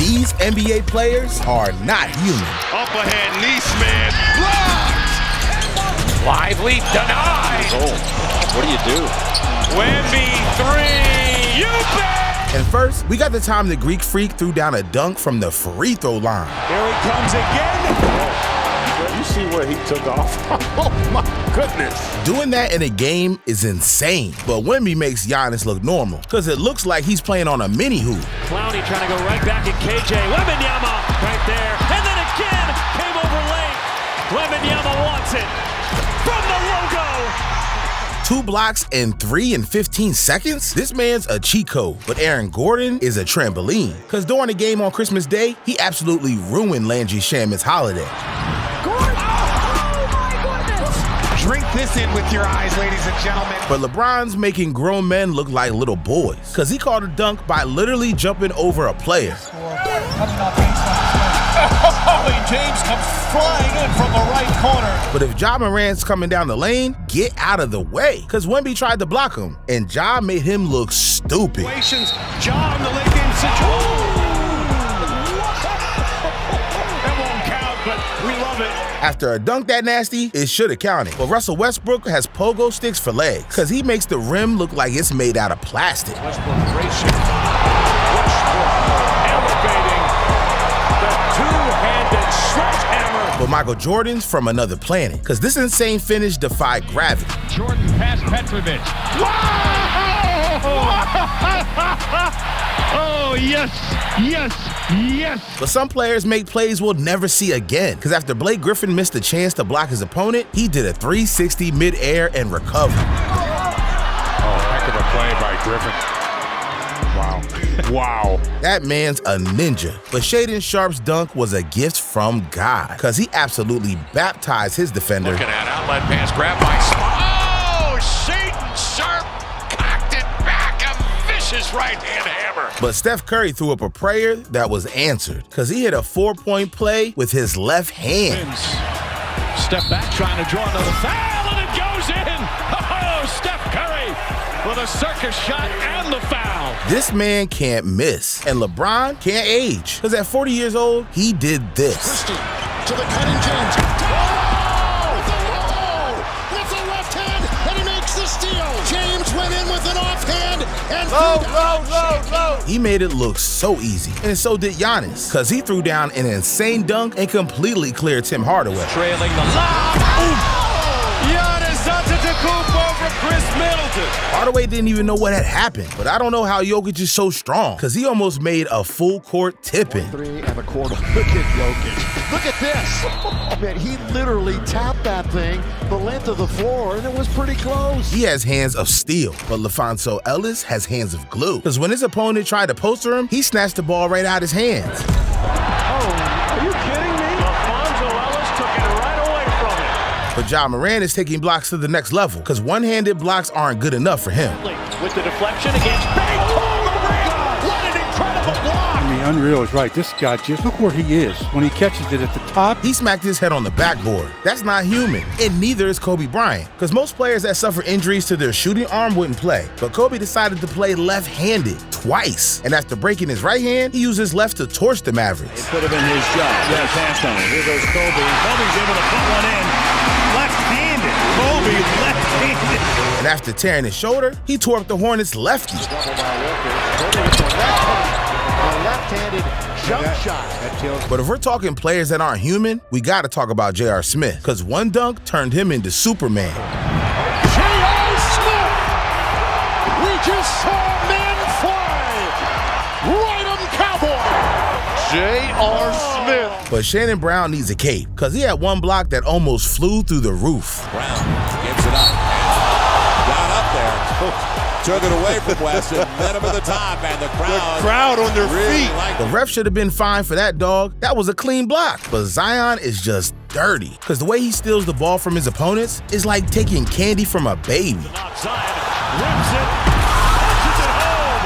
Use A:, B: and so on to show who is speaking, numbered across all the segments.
A: These NBA players are not human.
B: Up ahead, Neesmith, blocked!
C: Lively, denied!
D: Oh, what do you do?
C: Wemby, three, you bet!
A: And first, we got the time the Greek Freak threw down a dunk from the free throw line.
B: Here he comes again! You see where he took off? Oh my goodness!
A: Doing that in a game is insane, but Wemby makes Giannis look normal, because it looks like he's playing on a mini hoop.
C: Clowney trying to go right back at KJ. Wembanyama right there. And then again, came over late. Wembanyama wants it from the logo.
A: 2 blocks in 3 and 15 seconds? This man's a cheat code, but Aaron Gordon is a trampoline. Because during the game on Christmas Day, he absolutely ruined Landry Shamet's holiday.
E: Gordon! Oh my goodness!
F: Drink this in with your eyes, ladies and gentlemen.
A: But LeBron's making grown men look like little boys, because he called a dunk by literally jumping over a player.
B: James comes flying in from the right corner.
A: But if Ja Morant's coming down the lane, get out of the way, because Wemby tried to block him, and Ja made him look stupid.
B: Ja in the late game situation. That won't count, but we love it.
A: After a dunk that nasty, it should have counted. But Russell Westbrook has pogo sticks for legs, because he makes the rim look like it's made out of plastic.
B: Westbrook elevating the two-handed sledgehammer.
A: But Michael Jordan's from another planet, because this insane finish defied gravity.
B: Jordan past Petrovic. Oh, yes, yes, yes.
A: But some players make plays we'll never see again, because after Blake Griffin missed a chance to block his opponent, he did a 360 mid-air and recovered.
B: Oh, heck of a play by Griffin. Wow. Wow.
A: That man's a ninja. But Shaedon Sharp's dunk was a gift from God, because he absolutely baptized his defender.
C: Looking at outlet pass, grab by Smart. Oh, Shaedon Sharp cocked it back, a vicious right-hand hammer.
A: But Steph Curry threw up a prayer that was answered, because he hit a 4-point play with his left hand.
B: Step back, trying to draw another foul, and it goes in. Oh, Steph Curry with a circus shot and the foul.
A: This man can't miss, and LeBron can't age, because at 40 years old, he did this.
G: Christie to the cutting James. Oh! With the left hand, and he makes the steal. James went in with an offhand and
A: He made it look so easy, and so did Giannis, because he threw down an insane dunk and completely cleared Tim Hardaway.
C: Trailing the lob. Giannis Antetokounmpo over Chris Middleton.
A: Hardaway didn't even know what had happened, but I don't know how Jokic is so strong, because he almost made a full court tip-in.
G: 3 and a quarter. Look at Jokic. Look at this. Man, he literally tapped that thing the length of the floor, and it was pretty close.
A: He has hands of steel, but LaFonso Ellis has hands of glue, because when his opponent tried to poster him, he snatched the ball right out his hands.
B: Oh, are you kidding me? Alfonso Ellis took it right away from him.
A: But Ja Morant is taking blocks to the next level, because one-handed blocks aren't good enough for him.
C: With the deflection against Bang! Oh, Morant! What an incredible block!
H: I mean, unreal is right. This guy just, look where he is. When he catches it at the top.
A: He smacked his head on the backboard. That's not human. And neither is Kobe Bryant, because most players that suffer injuries to their shooting arm wouldn't play. But Kobe decided to play left-handed twice. And after breaking his right hand, he used his left to torch the Mavericks.
I: It could have been his job. Yeah, passed on it. Here goes Kobe, and Kobe's able to put one in. Left-handed. Kobe left-handed.
A: And after tearing his shoulder, he tore up the Hornets' lefty.
G: Left-handed jump shot.
A: But if we're talking players that aren't human, we gotta talk about J.R. Smith, because one dunk turned him into Superman.
G: J.R. Smith! We just saw men fly! Ride 'em, cowboy!
B: J.R. Smith.
A: But Shannon Brown needs a cape, because he had one block that almost flew through the roof.
D: Brown gives it up. Got up there. Took it away from Weston. Met him at the top, and the crowd
B: on their
D: really
B: feet.
A: The ref should have been fined for that, dog. That was a clean block. But Zion is just dirty, because the way he steals the ball from his opponents is like taking candy from a baby.
C: Zion rips it, punches it home.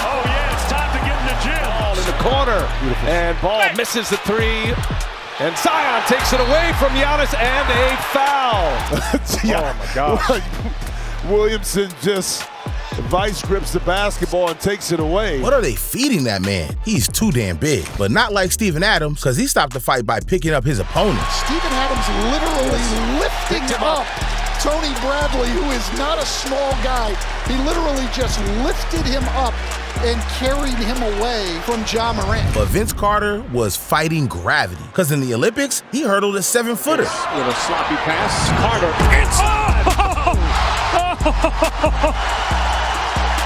C: Oh yeah, it's time to get in the gym.
B: Ball in the corner. Beautiful. And ball misses the three. And Zion takes it away from Giannis, and a foul.
I: Yeah.
B: Oh my gosh.
I: Williamson just
J: Vice grips the basketball and takes it away.
A: What are they feeding that man? He's too damn big. But not like Steven Adams, because he stopped the fight by picking up his opponent.
G: Steven Adams literally lifting up Tony Bradley, who is not a small guy. He literally just lifted him up and carried him away from Ja Morant.
A: But Vince Carter was fighting gravity, because in the Olympics, he hurdled a 7-footer.
B: Little sloppy pass. Carter.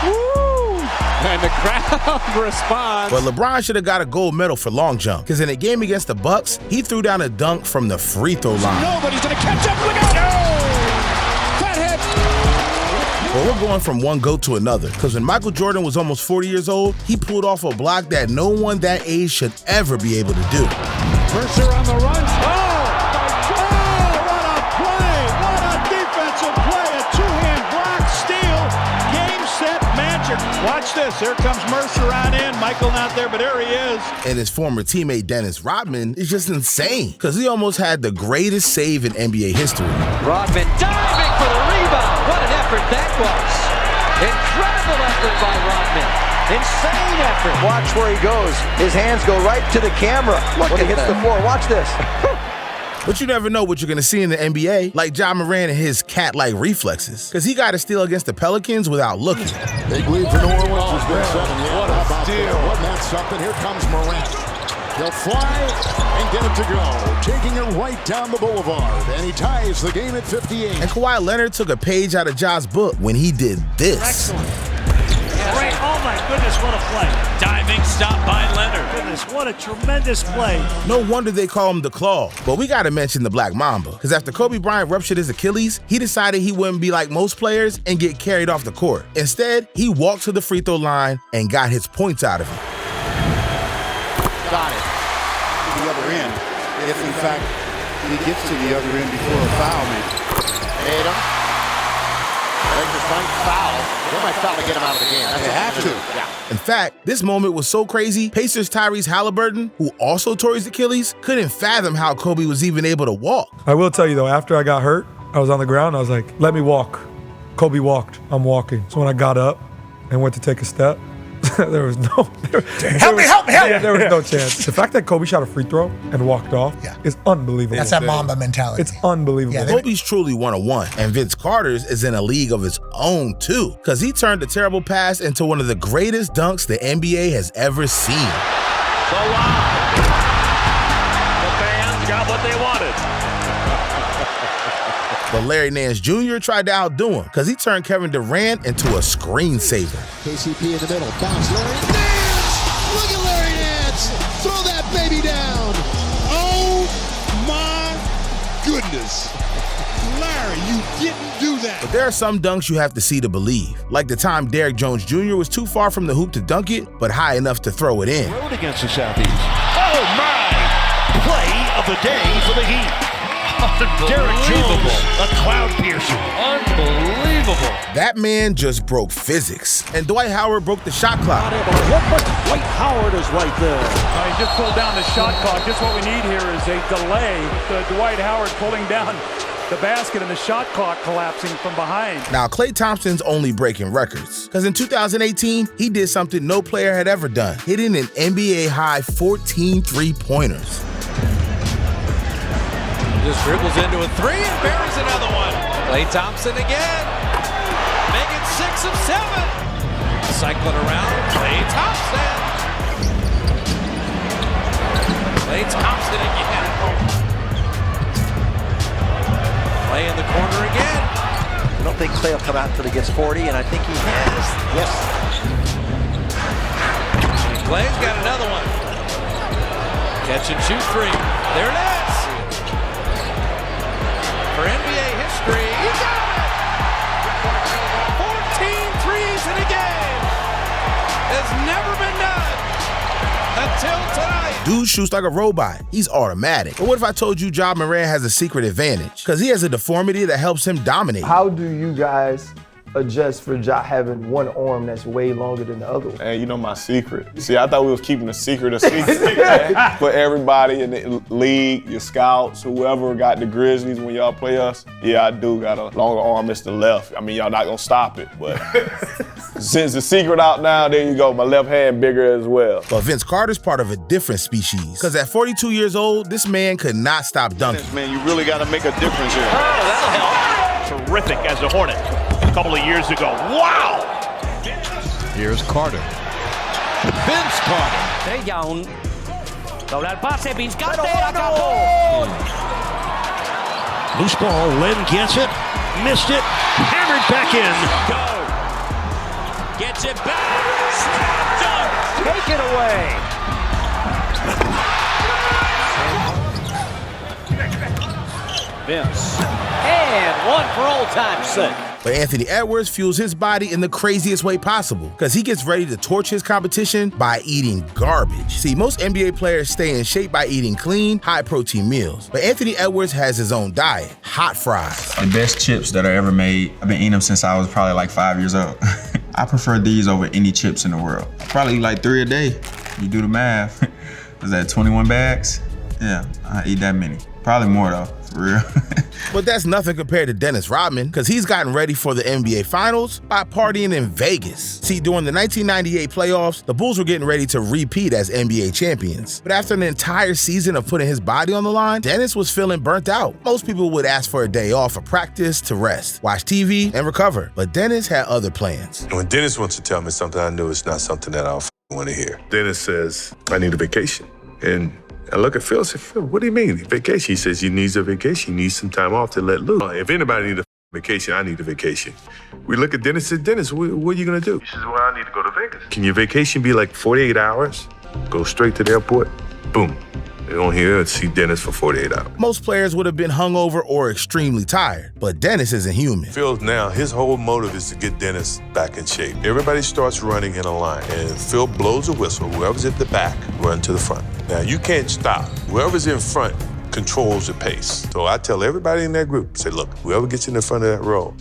B: Woo! And the crowd responds.
A: But LeBron should have got a gold medal for long jump, because in a game against the Bucks, he threw down a dunk from the free throw line.
B: Nobody's gonna catch up. Look out! Fathead.
A: But we're going from one GOAT to another, because when Michael Jordan was almost 40 years old, he pulled off a block that no one that age should ever be able to do.
I: Mercer on the run. What a play! What a defensive play! A two-hand block, steal, game, set, magic. Watch this. Here comes Mercer on in. Michael not there, but there he is.
A: And his former teammate Dennis Rodman is just insane, because he almost had the greatest save in NBA history.
E: Rodman diving for the rebound. What an effort that was. Incredible effort by Rodman. Insane effort.
K: Watch where he goes. His hands go right to the camera when he hits the floor. Watch this.
A: But you never know what you're going to see in the NBA, like Ja Morant and his cat-like reflexes, because he got a steal against the Pelicans without looking.
G: Big lead for New Orleans has been seven.
J: What a steal.
G: Wasn't that something? Here comes Morant. He'll fly and get it to go, taking it right down the boulevard, and he ties the game at 58.
A: And Kawhi Leonard took a page out of Ja's book when he did this.
C: Excellent. Great. Oh my goodness, what a play.
B: Diving stop by Leonard.
C: Goodness, what a tremendous play.
A: No wonder they call him the Claw. But we got to mention the Black Mamba, because after Kobe Bryant ruptured his Achilles, he decided he wouldn't be like most players and get carried off the court. Instead, he walked to the free throw line and got his points out of it.
K: Got it. To the other end. If, in fact, he gets to the other end before a foul, man.
G: Hit him. Lakers might foul. They might foul to get him out of the game.
K: They have to.
G: Yeah.
A: In fact, this moment was so crazy, Pacers' Tyrese Halliburton, who also tore his Achilles, couldn't fathom how Kobe was even able to walk.
L: I will tell you, though, after I got hurt, I was on the ground. I was like, let me walk. Kobe walked. I'm walking. So when I got up and went to take a step, there was no... Help me! Yeah, there was no chance. The fact that Kobe shot a free throw and walked off is unbelievable.
M: That's that Mamba mentality.
L: It's unbelievable.
M: Yeah,
A: Kobe's truly one of one, and Vince Carter's is in a league of his own too, because he turned a terrible pass into one of the greatest dunks the NBA has ever seen.
C: So wow. The fans got what they wanted.
A: But Larry Nance Jr. tried to outdo him, because he turned Kevin Durant into a screensaver.
G: KCP in the middle. Bounce. Larry Nance! Look at Larry Nance! Throw that baby down! Oh my goodness! Larry, you didn't do that!
A: But there are some dunks you have to see to believe, like the time Derrick Jones Jr. was too far from the hoop to dunk it, but high enough to throw it in.
B: Road against the Southeast. Oh my! Play of the day for the Heat. Derrick Jones, a cloud piercer. Unbelievable.
A: That man just broke physics, and Dwight Howard broke the shot clock.
B: Dwight Howard is right there.
I: He just pulled down the shot clock. Just what we need here is a delay. The Dwight Howard pulling down the basket and the shot clock collapsing from behind.
A: Now, Klay Thompson's only breaking records, because in 2018, he did something no player had ever done, hitting an NBA-high 14 three-pointers.
N: Just dribbles into a three and buries another one. Klay Thompson again. Make it 6 of 7. Cycling around. Klay Thompson. Klay Thompson again. Klay in the corner again.
K: I don't think Klay will come out until he gets 40, and I think he has. Yes.
N: Klay's got another one. Catch and shoot three. There it is. For NBA history, he got it! 14 threes in a game! Has never been done until tonight.
A: Dude shoots like a robot. He's automatic. But what if I told you Ja Morant has a secret advantage? Because he has a deformity that helps him dominate.
O: How do you guys adjust for Ja having one arm that's way longer than the other one?
P: Hey, you know my secret. See, I thought we was keeping a secret for everybody in the league, your scouts, whoever got the Grizzlies when y'all play us. Yeah, I do got a longer arm. It's the left. I mean, y'all not gonna stop it, but Since the secret out now, there you go. My left hand bigger as well.
A: But Vince Carter's part of a different species. Because at 42 years old, this man could not stop dunking.
K: Man, you really got to make a difference here.
B: Oh, that'll help. Terrific as a Hornet a couple of years ago. Wow!
N: Here's Carter. Vince Carter.
E: Trellón. Dobla el pase, Vizcate,
B: acabó. Loose ball, Len gets it, missed it, hammered back in.
E: Go. Gets it back. Dunk. Take it away. Vince. And one for old time's sake.
A: But Anthony Edwards fuels his body in the craziest way possible because he gets ready to torch his competition by eating garbage. See, most NBA players stay in shape by eating clean, high-protein meals. But Anthony Edwards has his own diet, hot fries.
M: The best chips that are ever made. I've been eating them since I was probably like 5 years old. I prefer these over any chips in the world. I probably eat like 3 a day. You do the math. Is that 21 bags? Yeah, I eat that many. Probably more though, for real.
A: But that's nothing compared to Dennis Rodman, because he's gotten ready for the NBA Finals by partying in Vegas. See, during the 1998 playoffs, the Bulls were getting ready to repeat as NBA champions. But after an entire season of putting his body on the line, Dennis was feeling burnt out. Most people would ask for a day off of practice to rest, watch TV, and recover. But Dennis had other plans.
Q: When Dennis wants to tell me something, I know it's not something that I don't want to hear. Dennis says, I need a vacation. And I look at Phil and say, Phil, what do you mean, vacation? He says he needs a vacation. He needs some time off to let loose. If anybody needs a vacation, I need a vacation. We look at Dennis and say, Dennis, what are you going to do? He says, well, I need to go to Vegas. Can your vacation be like 48 hours? Go straight to the airport? Boom. They don't hear or see Dennis for 48 hours.
A: Most players would have been hungover or extremely tired, but Dennis isn't human.
Q: Phil now, his whole motive is to get Dennis back in shape. Everybody starts running in a line, and Phil blows a whistle. Whoever's at the back, run to the front. Now, you can't stop. Whoever's in front controls the pace. So I tell everybody in that group, say, look, whoever gets in the front of that row,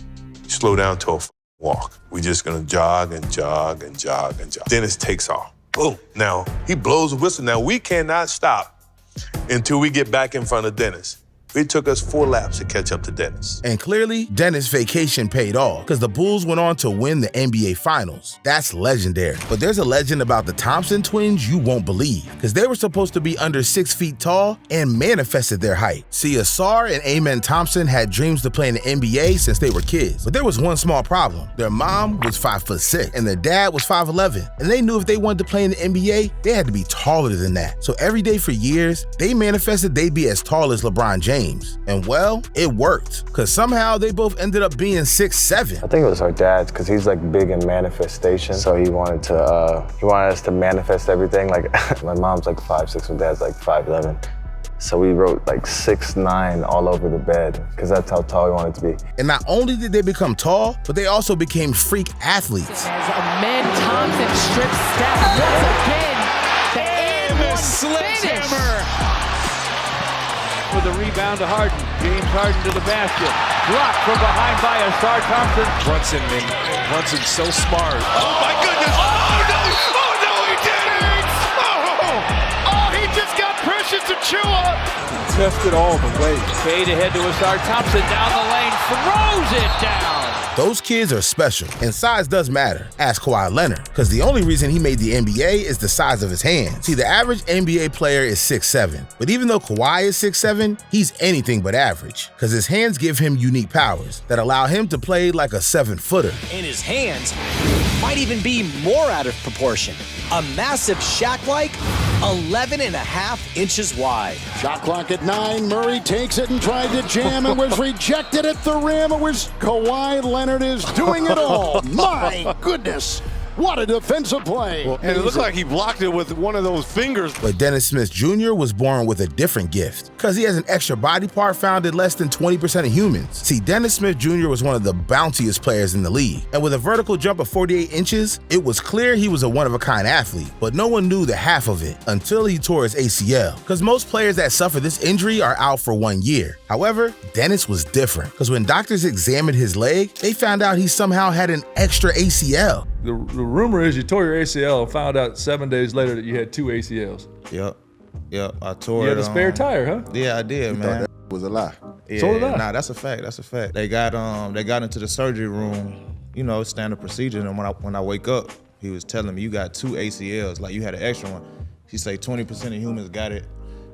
Q: slow down to a walk. We're just gonna jog and jog and jog and jog. Dennis takes off. Boom. Now, he blows a whistle. Now, we cannot stop until we get back in front of Dennis. It took us 4 laps to catch up to Dennis.
A: And clearly, Dennis' vacation paid off because the Bulls went on to win the NBA Finals. That's legendary. But there's a legend about the Thompson twins you won't believe because they were supposed to be under 6 feet tall and manifested their height. See, Ausar and Amen Thompson had dreams to play in the NBA since they were kids. But there was one small problem. Their mom was 5'6" and their dad was 5'11". And they knew if they wanted to play in the NBA, they had to be taller than that. So every day for years, they manifested they'd be as tall as LeBron James. And well, it worked, because somehow they both ended up being 6'7".
O: I think it was our dad's, because he's like big in manifestation. So he wanted us to manifest everything. Like my mom's like 5'6", my dad's like 5'11". So we wrote like 6'9" all over the bed, because that's how tall we wanted to be.
A: And not only did they become tall, but they also became freak athletes.
R: As Amen Thompson strips Steph once again. The and
E: slip hammer.
I: With a rebound to Harden. James Harden to the basket. Blocked from behind by Ausar Thompson.
N: Brunson's so smart.
B: Oh my goodness! Oh no! Oh no, he didn't! Oh, he just got Precious Achiuwa!
J: Tested all the way.
I: Fade ahead to Ausar Thompson down the lane. Throws it down.
A: Those kids are special, and size does matter. Ask Kawhi Leonard, because the only reason he made the NBA is the size of his hands. See, the average NBA player is 6'7", but even though Kawhi is 6'7", he's anything but average, because his hands give him unique powers that allow him to play like a 7-footer.
S: And his hands might even be more out of proportion. A massive Shaq-like 11.5 inches wide.
G: Shot clock at 9. Murray takes it and tried to jam and was rejected at the rim. It was Kawhi Leonard is doing it all. My goodness. What a defensive play.
J: Well, and it looked like he blocked it with one of those fingers.
A: But Dennis Smith Jr. was born with a different gift because he has an extra body part found in less than 20% of humans. See, Dennis Smith Jr. was one of the bountiest players in the league. And with a vertical jump of 48 inches, it was clear he was a one-of-a-kind athlete. But no one knew the half of it until he tore his ACL. Because most players that suffer this injury are out for 1 year. However, Dennis was different because when doctors examined his leg, they found out he somehow had an extra ACL.
L: The rumor is you tore your ACL and found out 7 days later that you had 2 ACLs.
T: Yep, I tore it.
L: You had a spare tire, huh?
T: Yeah, I did, man.
J: That was a lie.
T: Yeah,
L: so did I.
T: Nah, that's a fact. They got into the surgery room you know, standard procedure. And when I wake up, he was telling me, you got 2 ACLs, like you had an extra one. He say 20% of humans got it,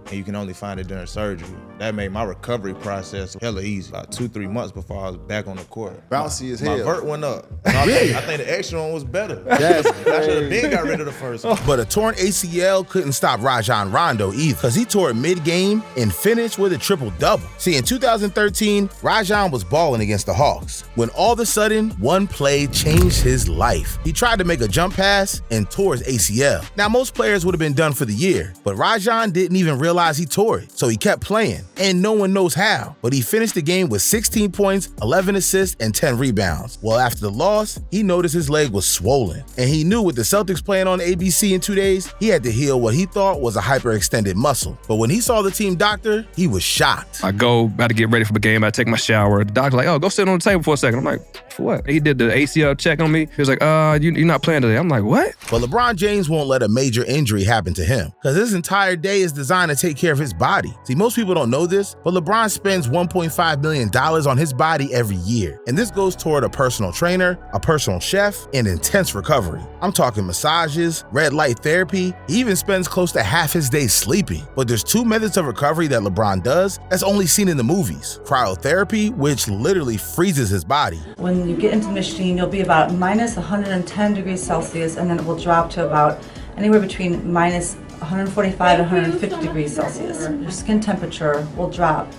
T: and you can only find it during surgery. That made my recovery process hella easy. About 2-3 months before I was back on the court.
K: Bouncy as hell.
T: My vert went up.
K: Really?
T: I think the extra one was better.
K: That's
T: I should have been got rid of the first one.
A: But a torn ACL couldn't stop Rajon Rondo either, because he tore it mid-game and finished with a triple-double. See, in 2013, Rajon was balling against the Hawks, when all of a sudden, one play changed his life. He tried to make a jump pass and tore his ACL. Now, most players would have been done for the year, but Rajon didn't even realize he tore it, so he kept playing, and no one knows how. But he finished the game with 16 points, 11 assists, and 10 rebounds. Well, after the loss, he noticed his leg was swollen, and he knew with the Celtics playing on ABC in 2 days, he had to heal what he thought was a hyperextended muscle. But when he saw the team doctor, he was shocked.
U: I go, about to get ready for the game, I take my shower. The doctor's like, oh, go sit on the table for a second. I'm like, for what? He did the ACL check on me. He was like, you're not playing today. I'm like, what?
A: But LeBron James won't let a major injury happen to him, because his entire day is designed to take care of his body. See, most people don't know this, but LeBron spends $1.5 million on his body every year. And this goes toward a personal trainer, a personal chef, and intense recovery. I'm talking massages, red light therapy. He even spends close to half his day sleeping. But there's 2 methods of recovery that LeBron does that's only seen in the movies. Cryotherapy, which literally freezes his body.
V: When you get into the machine, you'll be about minus 110 degrees Celsius, and then it will drop to about anywhere between minus 145 and 150 degrees Celsius. Your skin temperature will drop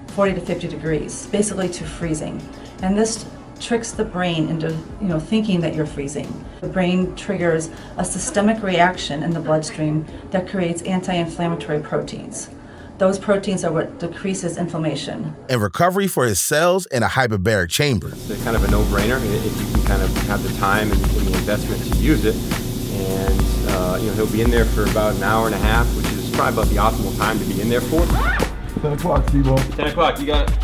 V: 40 to 50 degrees, basically to freezing. And this tricks the brain into, thinking that you're freezing. The brain triggers a systemic reaction in the bloodstream that creates anti-inflammatory proteins. Those proteins are what decreases inflammation.
A: And recovery for his cells in a hyperbaric chamber.
W: It's kind of a no-brainer if you can kind of have the time and the investment to use it. And he'll be in there for about an hour and a half, which is probably about the optimal time to be in there for.
L: 10 o'clock, T-Ball.
W: 10 o'clock, you got it.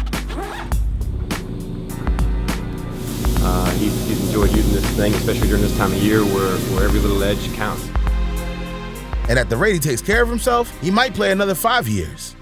W: He's enjoyed using this thing, especially during this time of year where every little edge counts.
A: And at the rate he takes care of himself, he might play another 5 years.